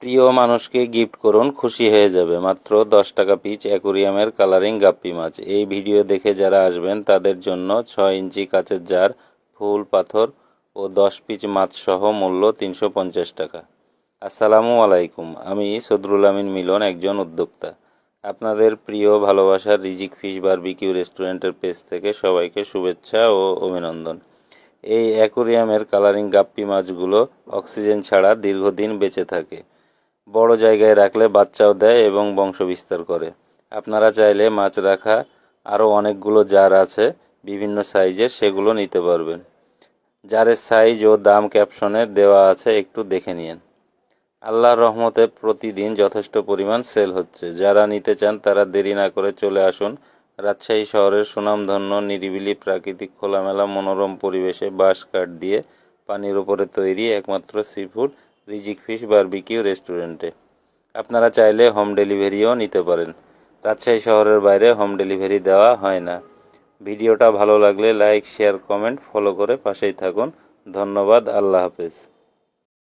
প্রিয় মানুষকে গিফট করুন, খুশি হয়ে যাবে। মাত্র 10 টাকা পিস অ্যাকোরিয়ামের কালারিং গাপ্পি মাছ। এই ভিডিও দেখে যারা আসবেন তাদের জন্য 6 ইঞ্চি কাচের জার, ফুল, পাথর ও 10 পিস মাছ সহ মূল্য 350 টাকা। আসসালামু আলাইকুম, আমি সদরুল আমিন মিলন, একজন উদ্যোক্তা। আপনাদের প্রিয় ভালোবাসার রিজিক ফিশ বারবিকিউ রেস্টুরেন্টের পেজ থেকে সবাইকে শুভেচ্ছা ও অভিনন্দন। এই অ্যাকোরিয়ামের কালারিং গাপ্পি মাছগুলো অক্সিজেন ছাড়া দীর্ঘদিন বেঁচে থাকে। বড় জায়গায় রাখলে বাচ্চাও দেয় এবং বংশ বিস্তার করে। আপনারা চাইলে মাছ রাখা আরও অনেকগুলো জার আছে বিভিন্ন সাইজের, সেগুলো নিতে পারবেন। জারের সাইজ ও দাম ক্যাপশনে দেওয়া আছে, একটু দেখে নিন। আল্লাহর রহমতে প্রতিদিন যথেষ্ট পরিমাণ সেল হচ্ছে। যারা নিতে চান তারা দেরি না করে চলে আসুন। রাজশাহী শহরের সুনামধন্য নিরিবিলি প্রাকৃতিক খোলামেলা মনোরম পরিবেশে বাঁশ কাঠ দিয়ে পানির উপরে তৈরি একমাত্র সিফুড রিজিক ফিশ বারবিকিউ রেস্টুরেন্টে। আপনারা চাইলে হোম ডেলিভারিও নিতে পারেন। রাজশাহী শহরের বাইরে হোম ডেলিভারি দেওয়া হয় না। ভিডিওটা ভালো লাগলে লাইক, শেয়ার, কমেন্ট, ফলো করে পাশেই থাকুন। ধন্যবাদ। আল্লাহ হাফেজ।